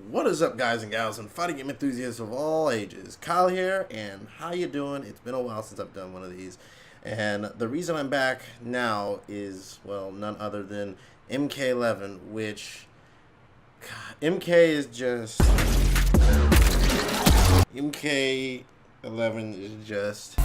What is up, guys and gals and fighting game enthusiasts of all ages? Kyle here, and how you doing? It's been a while since I've done one of these, and the reason I'm back now is, well, none other than MK11, which, God, MK is just, MK11 is just,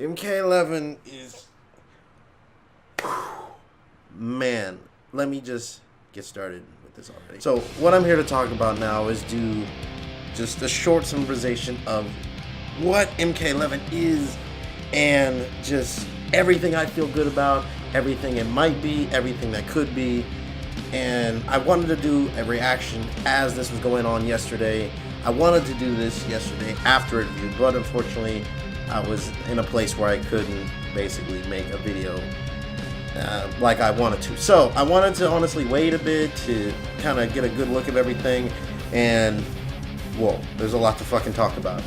MK11 is, man, let me just get started with this already. So what I'm here to talk about now is do just a short summarization of what MK11 is and just everything I feel good about, everything it might be, everything that could be. And I wanted to do a reaction as this was going on yesterday. I wanted to do this yesterday after it reviewed, but unfortunately I was in a place where I couldn't basically make a video like I wanted to. So I wanted to honestly wait a bit to kind of get a good look of everything, and whoa, there's a lot to fucking talk about.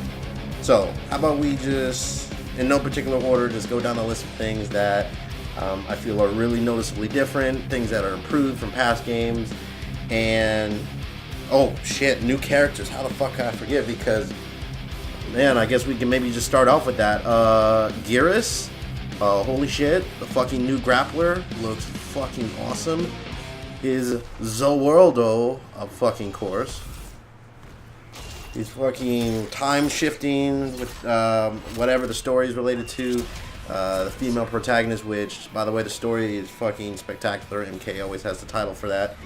So how about we just, in no particular order, just go down the list of things that I feel are really noticeably different, things that are improved from past games, and oh shit, new characters. How the fuck can I forget? Because man, I guess we can maybe just start off with that. Geras. Holy shit, the fucking new grappler looks fucking awesome. His Zoworldo, of fucking course. He's fucking time shifting with whatever the story is related to. The female protagonist, which, by the way, the story is fucking spectacular. MK always has the title for that.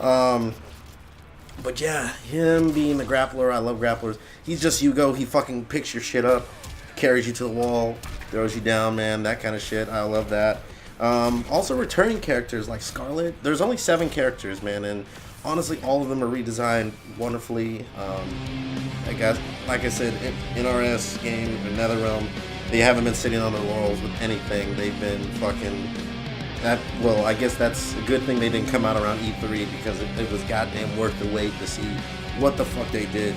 But yeah, him being the grappler, I love grapplers. He's just Hugo. He fucking picks your shit up, carries you to the wall, throws you down, man, that kind of shit. I love that. Also returning characters like Scarlet. There's only 7 characters, man, and honestly all of them are redesigned wonderfully. I guess, like I said, NRS game or NetherRealm, they haven't been sitting on their laurels with anything. They've been fucking well, I guess that's a good thing they didn't come out around E3, because it was goddamn worth the wait to see what the fuck they did.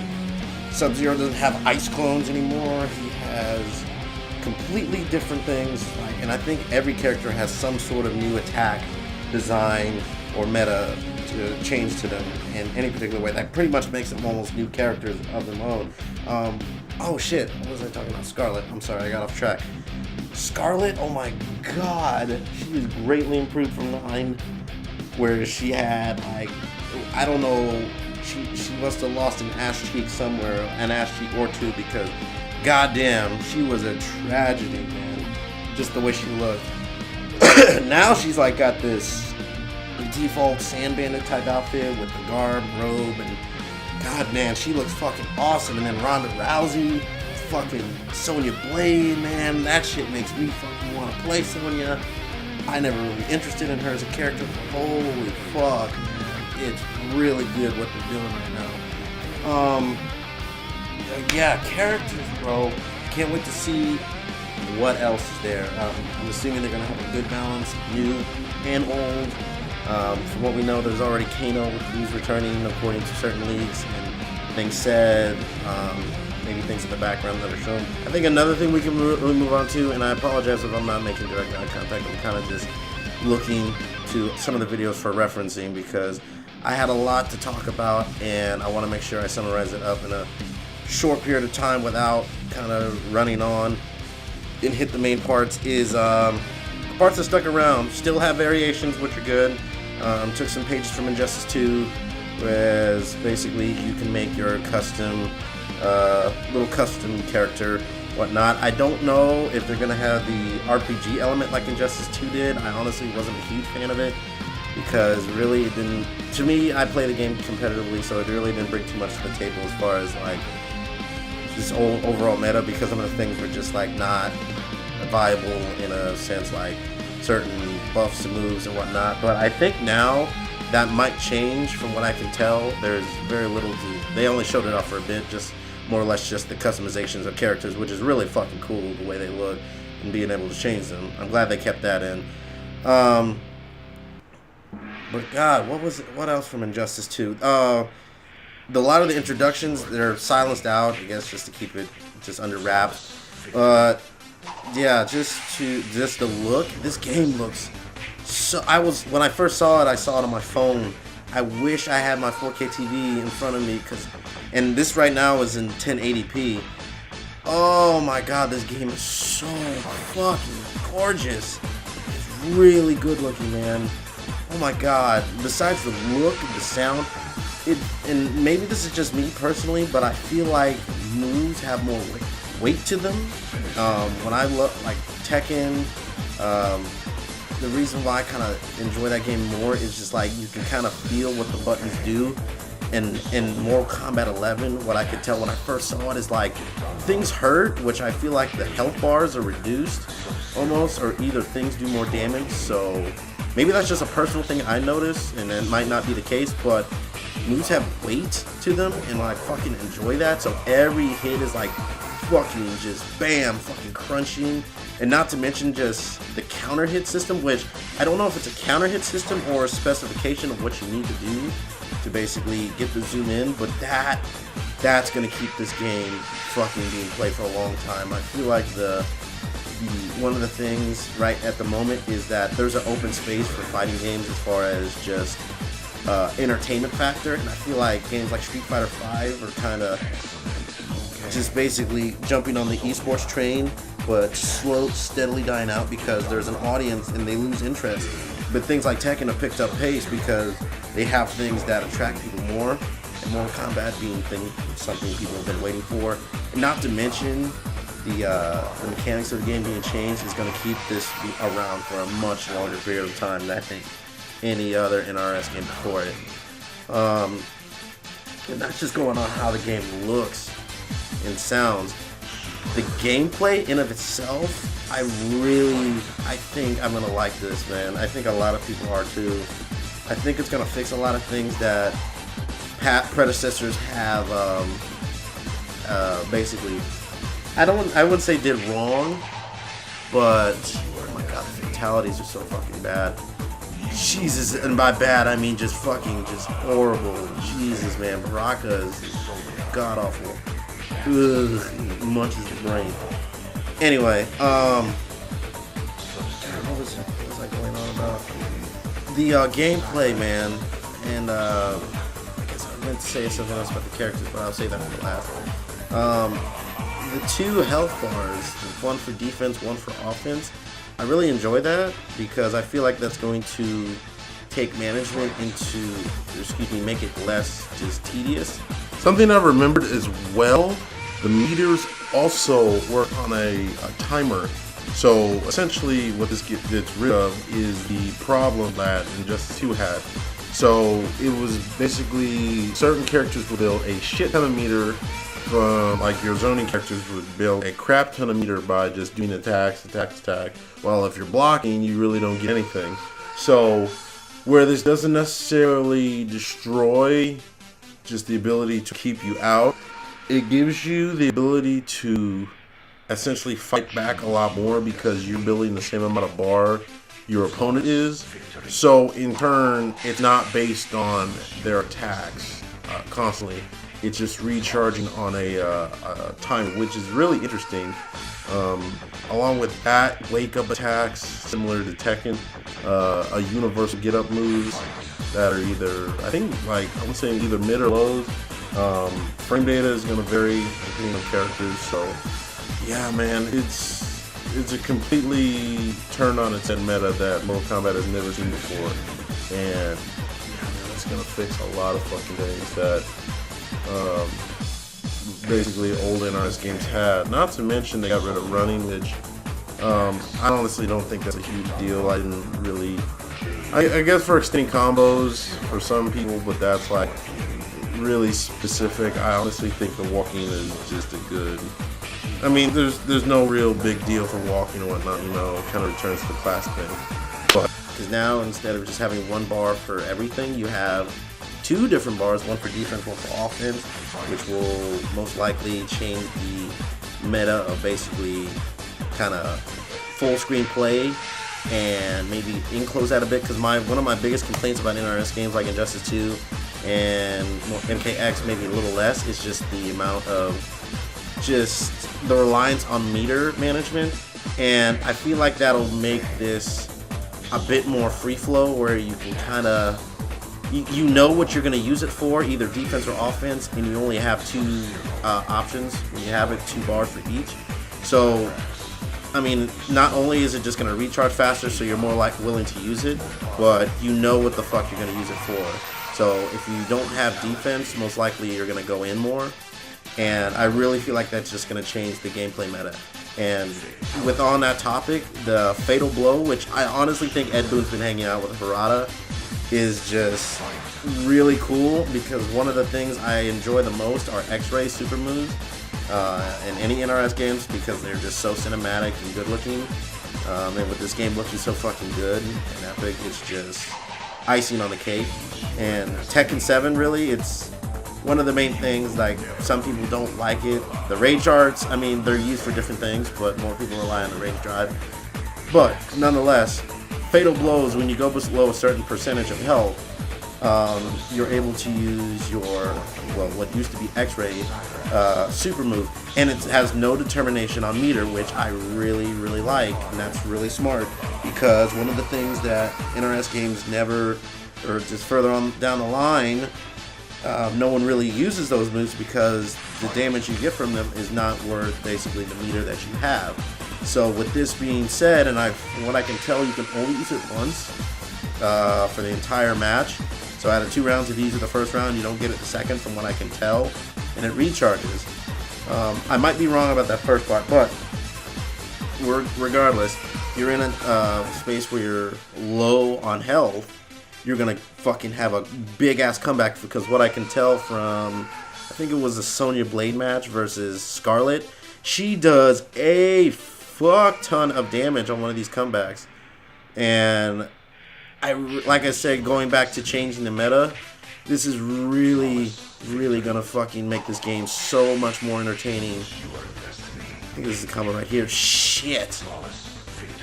Sub-Zero doesn't have ice clones anymore. He has completely different things, and I think every character has some sort of new attack, design, or meta to change to them in any particular way. That pretty much makes them almost new characters of their own. Oh shit, what was I talking about? Scarlet. I'm sorry, I got off track. Scarlet, oh my god, she is greatly improved from 9, where she had, like, I don't know, she must have lost an ass cheek somewhere, an ass cheek or two, because goddamn, she was a tragedy, man. Just the way she looked. Now she's like got this default Sand Bandit type outfit with the garb, robe, and god man, she looks fucking awesome. And then Ronda Rousey, fucking Sonya Blade, man, that shit makes me fucking want to play Sonya. I never really interested in her as a character, but holy fuck, man, it's really good what they're doing right now. Yeah, characters, bro. Can't wait to see what else is there. I'm assuming they're going to have a good balance, new and old. From what we know, there's already Kano, who's returning according to certain leaks and things said. Maybe things in the background that are shown. I think another thing we can really move on to, and I apologize if I'm not making direct eye contact, I'm kind of just looking to some of the videos for referencing, because I had a lot to talk about and I want to make sure I summarize it up in a short period of time without kind of running on and hit the main parts. Is the parts that stuck around still have variations, which are good. Took some pages from Injustice 2, whereas basically you can make your custom little custom character, whatnot. I don't know if they're gonna have the RPG element like Injustice 2 did. I honestly wasn't a huge fan of it, because really it didn't, to me, I play the game competitively, so it really didn't bring too much to the table as far as like this overall meta, because some of the things were just like not viable in a sense, like certain buffs and moves and whatnot. But I think now that might change. From what I can tell, there's very little to, they only showed it off for a bit, just more or less just the customizations of characters, which is really fucking cool, the way they look and being able to change them. I'm glad they kept that in. But god, what else from Injustice 2? A lot of the introductions, they're silenced out, I guess, just to keep it just under wraps. Yeah, just the look. This game looks so when I first saw it, I saw it on my phone. I wish I had my 4K TV in front of me, and this right now is in 1080p. Oh my god, this game is so fucking gorgeous. It's really good looking, man. Oh my god. Besides the look, the sound, and maybe this is just me personally, but I feel like moves have more weight to them. When I look like Tekken, the reason why I kind of enjoy that game more is just like you can kind of feel what the buttons do. And in Mortal Kombat 11, what I could tell when I first saw it is like things hurt, which I feel like the health bars are reduced almost, or either things do more damage. So maybe that's just a personal thing I noticed, and it might not be the case, but moves have weight to them, and I fucking enjoy that. So every hit is like fucking just bam, fucking crunching. And not to mention just the counter hit system, which I don't know if it's a counter hit system or a specification of what you need to do to basically get the zoom in, but that's gonna keep this game fucking being played for a long time. I feel like one of the things right at the moment is that there's an open space for fighting games as far as just entertainment factor, and I feel like games like Street Fighter V are kind of just basically jumping on the esports train, but steadily dying out because there's an audience and they lose interest. But things like Tekken have picked up pace because they have things that attract people more, and Mortal Kombat being something people have been waiting for. And not to mention the mechanics of the game being changed is going to keep this around for a much longer period of time than I think any other NRS game before it. And that's just going on how the game looks and sounds. The gameplay in of itself, I think I'm gonna like this, man. I think a lot of people are too. I think it's gonna fix a lot of things that predecessors have basically, I wouldn't say did wrong, but oh my god, the fatalities are so fucking bad. Jesus, and by bad I mean just horrible. Jesus, man, Baraka is god awful. Ugh, munches the brain. Anyway, what was I going on about? The gameplay, man, and I guess I meant to say something else about the characters, but I'll say that for last. The two health bars, one for defense, one for offense, I really enjoy that because I feel like that's going to take management make it less just tedious. Something I remembered as well, the meters also work on a timer. So essentially what this gets rid of is the problem that Injustice 2 had. So it was basically certain characters would build a shit ton of meter from, like your zoning characters would build a crap ton of meter by just doing attacks. Well, if you're blocking, you really don't get anything. So where this doesn't necessarily destroy just the ability to keep you out, it gives you the ability to essentially fight back a lot more because you're building the same amount of bar your opponent is. So in turn, it's not based on their attacks constantly. It's just recharging on a time, which is really interesting. Along with that, wake up attacks similar to Tekken, a universal get up moves that are either, I think, like I would say either mid or lows. Frame data is going to vary depending on characters. So yeah, man, it's a completely turned on its head meta that Mortal Kombat has never seen before, and yeah, man, it's going to fix a lot of fucking things that basically old NRS games had. Not to mention they got rid of running, which I honestly don't think that's a huge deal. I didn't really, I guess for extending combos for some people, but that's like really specific. I honestly think the walking is just a good, I mean, there's no real big deal for walking and whatnot, you know, it kind of returns to the class thing. But because now instead of just having one bar for everything, you have two different bars, one for defense, one for offense, which will most likely change the meta of basically kind of full screen play and maybe enclose that a bit, because one of my biggest complaints about NRS games like Injustice 2 and MKX, maybe a little less, is just the amount of just the reliance on meter management, and I feel like that'll make this a bit more free flow, where you can kind of you know what you're going to use it for, either defense or offense, and you only have two options. You have it 2 bars for each. So, I mean, not only is it just going to recharge faster, so you're more like willing to use it, but you know what the fuck you're going to use it for. So if you don't have defense, most likely you're going to go in more. And I really feel like that's just going to change the gameplay meta. And with on that topic, the Fatal Blow, which I honestly think Ed Boon's been hanging out with Harada, is just really cool, because one of the things I enjoy the most are X-ray super moves in any NRS games, because they're just so cinematic and good looking. And with this game looking so fucking good and epic, it's just icing on the cake. And Tekken 7, really, it's one of the main things. Like, some people don't like it. The rage arts, I mean, they're used for different things, but more people rely on the rage drive. But nonetheless, Fatal Blows, when you go below a certain percentage of health, you're able to use your, well, what used to be X-ray super move, and it has no determination on meter, which I really, really like, and that's really smart, because one of the things that NRS games never, or just further on down the line, no one really uses those moves, because the damage you get from them is not worth basically the meter that you have. So with this being said, and from what I can tell, you can only use it once for the entire match. So out of 2 rounds, if you use it the first round, you don't get it the second, from what I can tell, and it recharges. I might be wrong about that first part, but regardless, you're in a space where you're low on health, you're gonna fucking have a big ass comeback, because what I can tell from, I think it was a Sonya Blade match versus Scarlet, she does a fuck ton of damage on one of these comebacks. And like I said, going back to changing the meta, this is really, really gonna fucking make this game so much more entertaining. I think this is the combo right here. Shit.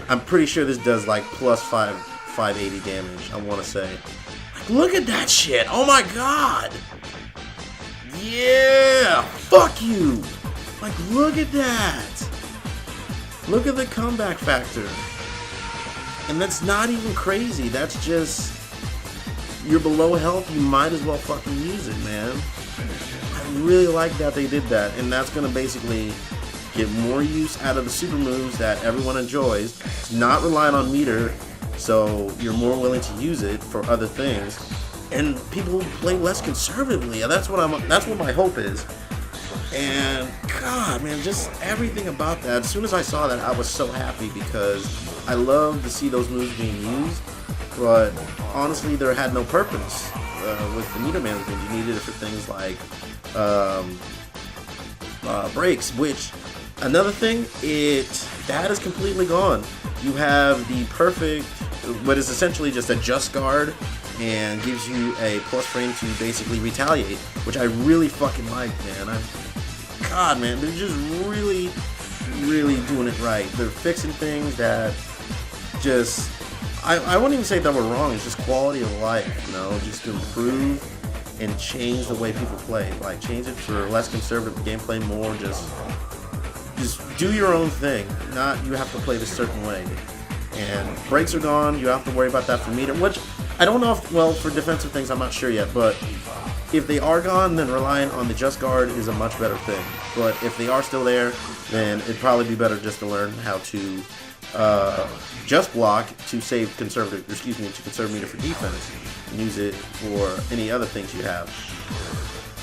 I'm pretty sure this does like plus 580 damage, I want to say. Like, look at that shit. Oh my god. Yeah. Fuck you. Like, look at that. Look at the comeback factor. And that's not even crazy. That's just, you're below health, you might as well fucking use it, man. I really like that they did that. And that's going to basically get more use out of the super moves that everyone enjoys. It's not relying on meter, so you're more willing to use it for other things. And people will play less conservatively. That's what my hope is. And God, man, just everything about that. As soon as I saw that, I was so happy, because I love to see those moves being used. But honestly, there had no purpose with the meter management. You needed it for things like breaks. Which, another thing, that is completely gone. You have the perfect, what is essentially just a just guard, and gives you a plus frame to basically retaliate, which I really fucking like, man. God, man, they're just really, really doing it right. They're fixing things that just, I wouldn't even say that were wrong. It's just quality of life, you know, just to improve and change the way people play. Like, change it for less conservative gameplay, more just do your own thing. Not, you have to play this certain way. And breaks are gone. You don't have to worry about that for meter, which I don't know if, well, for defensive things, I'm not sure yet, but if they are gone, then relying on the just guard is a much better thing. But if they are still there, then it'd probably be better just to learn how to just block to save to conserve meter for defense, and use it for any other things you have.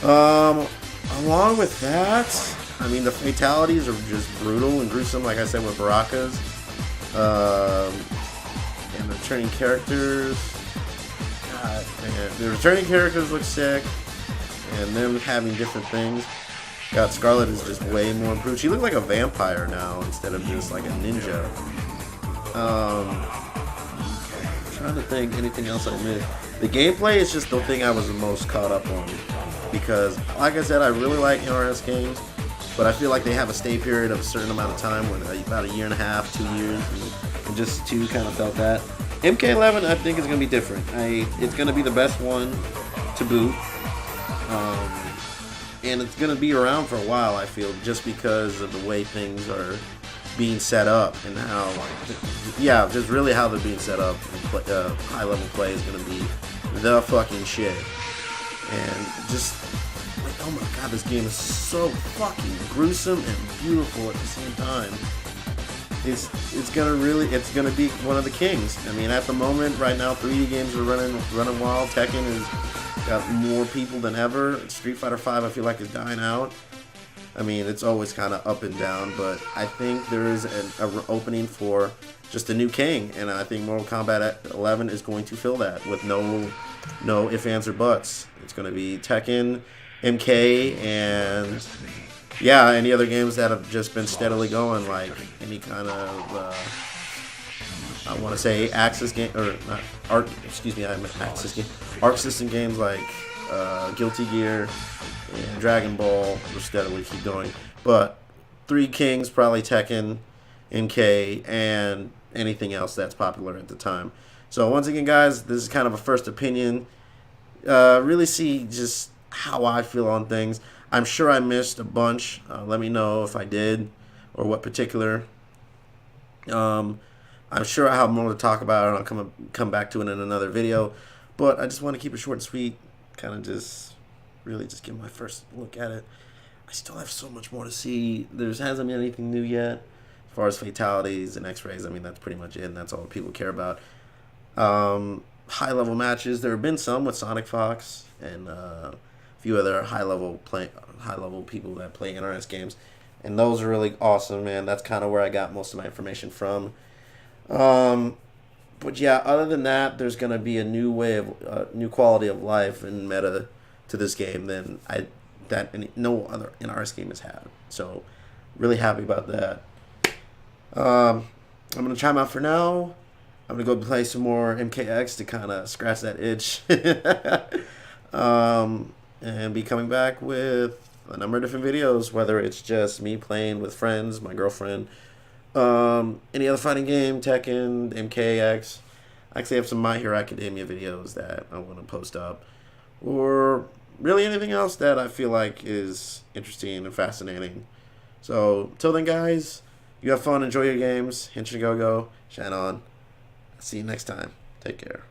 Along with that, I mean, the fatalities are just brutal and gruesome, like I said, with Baraka's. And the returning characters, God, man, the returning characters look sick, and them having different things. God, Scarlet is just way more improved. She looks like a vampire now instead of just like a ninja. I'm trying to think anything else I missed. The gameplay is just the thing I was the most caught up on, because, like I said, I really like NRS games, but I feel like they have a stay period of a certain amount of time, about a year and a half, 2 years, and just 2 kind of felt that. MK11, I think, is going to be different. It's going to be the best one to boot, and it's going to be around for a while, I feel, just because of the way things are being set up and how, yeah, just really how they're being set up. And high level play is gonna be the fucking shit. And just like, oh my god, this game is so fucking gruesome and beautiful at the same time. It's gonna be one of the kings. I mean, at the moment, right now, 3D games are running wild. Tekken has got more people than ever. Street Fighter V, I feel like, is dying out. I mean, it's always kind of up and down, but I think there is an opening for just a new king, and I think Mortal Kombat 11 is going to fill that with no ifs, ands, or buts. It's going to be Tekken, MK, and yeah, any other games that have just been steadily going, like any kind of, I want to say Axis game, or not Arc, excuse me, I meant Axis game, Arc System games like Guilty Gear and Dragon Ball will steadily keep going. But three kings, probably Tekken, MK, and anything else that's popular at the time. So once again, guys, this is kind of a first opinion. Really see just how I feel on things. I'm sure I missed a bunch. Let me know if I did or what particular. I'm sure I have more to talk about, and I'll come back to it in another video. But I just want to keep it short and sweet. Kind of just really just give my first look at it. I still have so much more to see. There hasn't been anything new yet. As far as fatalities and x-rays, I mean, that's pretty much it, and that's all people care about. High-level matches, there have been some with Sonic Fox and a few other high-level people that play NRS games, and those are really awesome, man. That's kind of where I got most of my information from. But yeah, other than that, there's gonna be a new way of new quality of life and meta to this game than no other NRS game has had. So really happy about that. I'm gonna chime out for now. I'm gonna go play some more MKX to kind of scratch that itch, and be coming back with a number of different videos, whether it's just me playing with friends, my girlfriend, any other fighting game, Tekken, MKX. I actually have some My Hero Academia videos that I want to post up, or really anything else that I feel like is interesting and fascinating. So, till then, guys, you have fun, enjoy your games. Henshin Go Go, Shannon. See you next time. Take care.